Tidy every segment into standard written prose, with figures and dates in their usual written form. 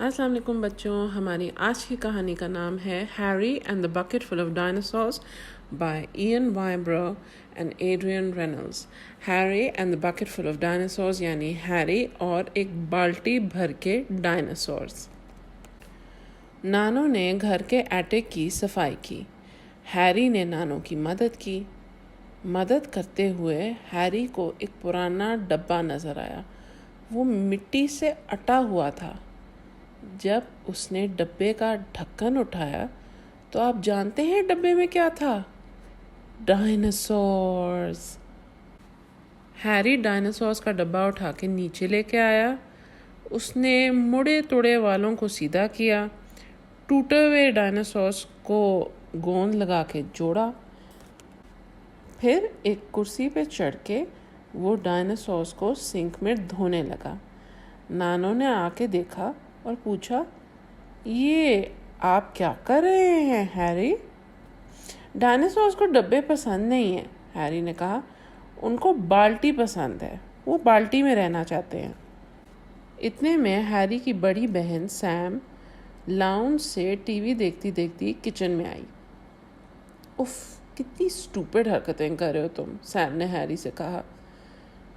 अस्सलाम वालेकुम बच्चों, हमारी आज की कहानी का नाम है Harry and the bucket full of dinosaurs by Ian Whybrow and Adrian Reynolds. Harry and the bucket full of dinosaurs यानी हैरी और एक बाल्टी भर के डायनासोर्स। नानो ने घर के एटिक की सफाई की। हैरी ने नानो की मदद की। मदद करते हुए हैरी को एक पुराना डब्बा नज़र आया। वो मिट्टी से अटा हुआ था। जब उसने डब्बे का ढक्कन उठाया तो आप जानते हैं डब्बे में क्या था? डायनासोर्स। हैरी डायनासोर्स का डब्बा उठा के नीचे लेके आया। उसने मुड़े तुड़े वालों को सीधा किया, टूटे हुए डायनासोर्स को गोंद लगा के जोड़ा। फिर एक कुर्सी पे चढ़ के वो डायनासोर्स को सिंक में धोने लगा। नानो ने आके देखा और पूछा, ये आप क्या कर रहे हैं हैरी? डायनासोर्स को डब्बे पसंद नहीं है, हैरी ने कहा। उनको बाल्टी पसंद है, वो बाल्टी में रहना चाहते हैं। इतने में हैरी की बड़ी बहन सैम लाउंज से टीवी देखती देखती किचन में आई। उफ, कितनी स्टूपिड हरकतें कर रहे हो तुम, सैम ने हैरी से कहा।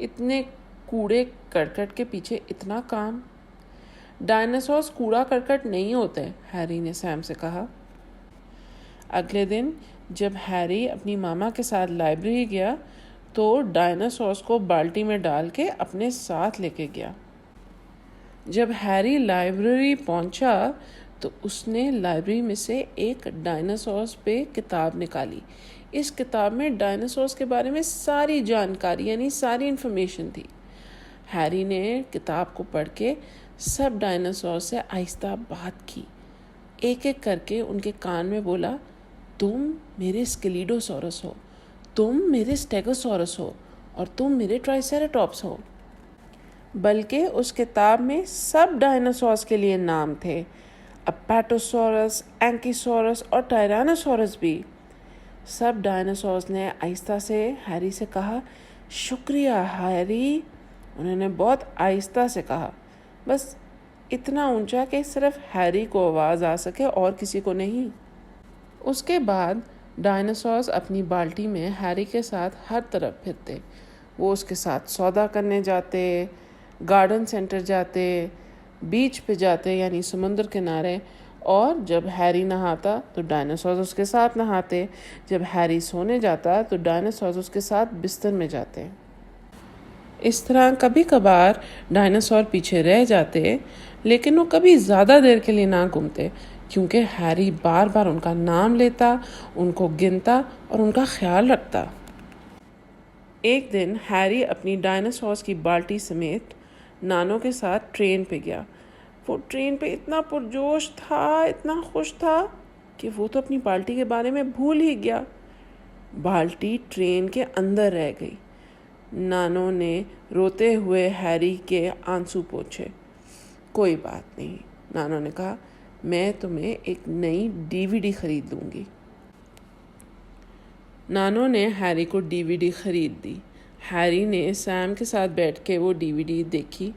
इतने कूड़े करकट के पीछे इतना काम। डायनासोर्स कूड़ा करकट नहीं होते, हैरी ने सैम से कहा। अगले दिन जब हैरी अपनी मामा के साथ लाइब्रेरी गया तो डायनासोर्स को बाल्टी में डाल के अपने साथ लेके गया। जब हैरी लाइब्रेरी पहुंचा तो उसने लाइब्रेरी में से एक डायनासोर्स पे किताब निकाली। इस किताब में डायनासोर्स के बारे में सारी जानकारी यानी सारी इन्फॉर्मेशन थी। हैरी ने किताब को पढ़ के सब डायनासोर से आहिस्ता बात की। एक एक करके उनके कान में बोला, तुम मेरे स्केलिडोसॉरस हो, तुम मेरे स्टेगोसॉरस हो और तुम मेरे ट्राइसेराटॉप्स हो। बल्कि उस किताब में सब डायनासोर्स के लिए नाम थे, अपेटोसॉरस, एंकीसॉरस और टायरानोसॉरस भी। सब डायनासोर्स ने आहिस्ता से हैरी से कहा, शुक्रिया हैरी। उन्होंने बहुत आहिस्ता से कहा, बस इतना ऊंचा कि सिर्फ हैरी को आवाज़ आ सके और किसी को नहीं। उसके बाद डायनासोर्स अपनी बाल्टी में हैरी के साथ हर तरफ फिरते। वो उसके साथ सौदा करने जाते, गार्डन सेंटर जाते, बीच पे जाते यानी समुद्र किनारे, और जब हैरी नहाता तो डायनासोर्स उसके साथ नहाते। जब हैरी सोने जाता तो डायनासोर्स उसके साथ बिस्तर में जाते। इस तरह कभी कभार डायनासोर पीछे रह जाते, लेकिन वो कभी ज़्यादा देर के लिए ना घूमते, क्योंकि हैरी बार बार उनका नाम लेता, उनको गिनता और उनका ख्याल रखता। एक दिन हैरी अपनी डायनासोर्स की बाल्टी समेत नानो के साथ ट्रेन पे गया। वो ट्रेन पे इतना पुरजोश था, इतना खुश था कि वो तो अपनी बाल्टी के बारे में भूल ही गया। बाल्टी ट्रेन के अंदर रह गई। नानो ने रोते हुए हैरी के आंसू पोंछे। कोई बात नहीं, नानो ने कहा, मैं तुम्हें एक नई डीवीडी खरीद दूंगी। नानो ने हैरी को डीवीडी खरीद दी। हैरी ने सैम के साथ बैठ के वो डीवीडी देखी।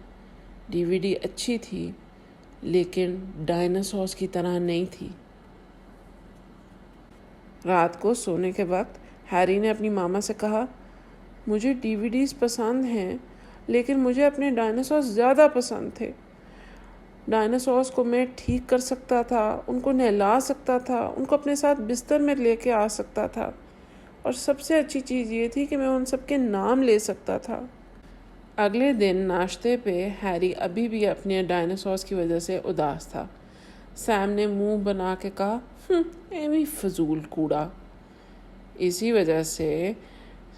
डीवीडी अच्छी थी, लेकिन डायनासोर्स की तरह नहीं थी। रात को सोने के वक्त हैरी ने अपनी मामा से कहा, मुझे डीवीडीज़ पसंद हैं, लेकिन मुझे अपने डायनासोर्स ज़्यादा पसंद थे। डायनासोर्स को मैं ठीक कर सकता था, उनको नहला सकता था, उनको अपने साथ बिस्तर में लेके आ सकता था, और सबसे अच्छी चीज़ ये थी कि मैं उन सब के नाम ले सकता था। अगले दिन नाश्ते पे हैरी अभी भी अपने डायनासोर्स की वजह से उदास था। सैम ने मुंह बना के कहा, एवी फजूल कूड़ा। इसी वजह से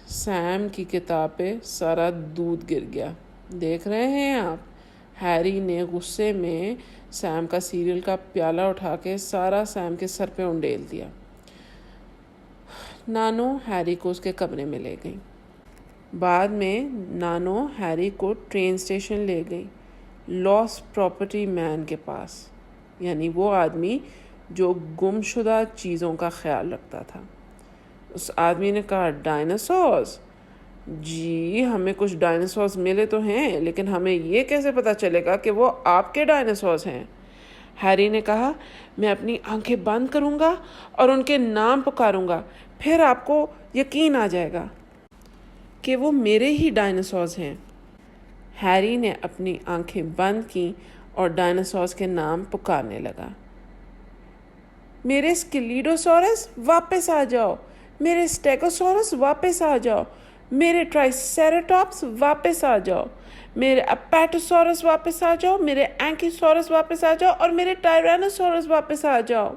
सैम की किताब पे सारा दूध गिर गया। देख रहे हैं आप? हैरी ने गुस्से में सैम का सीरियल का प्याला उठा के सारा सैम के सर पे उंडेल दिया। नानो हैरी को उसके कमरे में ले गई। बाद में नानो हैरी को ट्रेन स्टेशन ले गई, लॉस्ट प्रॉपर्टी मैन के पास, यानी वो आदमी जो गुमशुदा चीज़ों का ख्याल रखता था। उस आदमी ने कहा, डायनासोर्स? जी, हमें कुछ डायनासोर्स मिले तो हैं, लेकिन हमें ये कैसे पता चलेगा कि वो आपके डायनासोर्स हैं? हैरी ने कहा, मैं अपनी आंखें बंद करूंगा और उनके नाम पुकारूंगा, फिर आपको यकीन आ जाएगा कि वो मेरे ही डायनासोर्स हैं। हैरी ने अपनी आंखें बंद की और डायनासोर्स के नाम पुकारने लगा। मेरे स्किलिडोसॉरस वापस आ जाओ, मेरे स्टेगोसॉरस वापस आ जाओ, मेरे ट्राइसेराटॉप्स वापस आ जाओ, मेरे अपैटोसॉरस वापस आ जाओ, मेरे एंकीसॉरस वापस आ जाओ और मेरे टायरानोसॉरस वापस आ जाओ।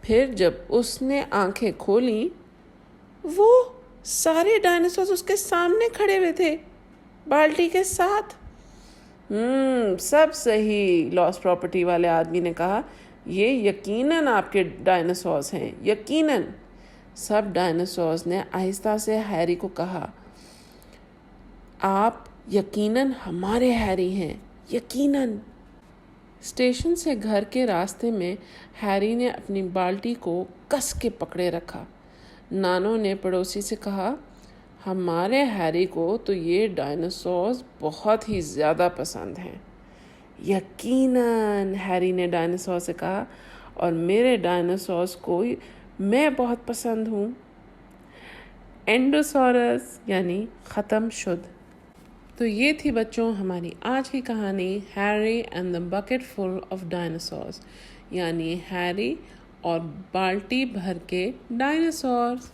फिर जब उसने आंखें खोली, वो सारे डायनासोर उसके सामने खड़े हुए थे, बाल्टी के साथ। सब सही, लॉस्ट प्रॉपर्टी वाले आदमी ने कहा, ये यकीनन आपके डायनासोर्स हैं, यकीनन। सब डायनासोर्स ने आहिस्ता से हैरी को कहा, आप यकीनन हमारे हैरी हैं, यकीनन। स्टेशन से घर के रास्ते में हैरी ने अपनी बाल्टी को कस के पकड़े रखा। नानो ने पड़ोसी से कहा, हमारे हैरी को तो ये डायनासोर्स बहुत ही ज़्यादा पसंद हैं। यकीनन, हैरी ने डायनासोर से कहा, और मेरे डायनासोर्स को मैं बहुत पसंद हूँ। एंडोसॉरस यानी ख़त्म शुद्ध। तो ये थी बच्चों हमारी आज की कहानी, Harry and the bucket full of dinosaurs, यानी हैरी और बाल्टी भर के डायनासोर्स।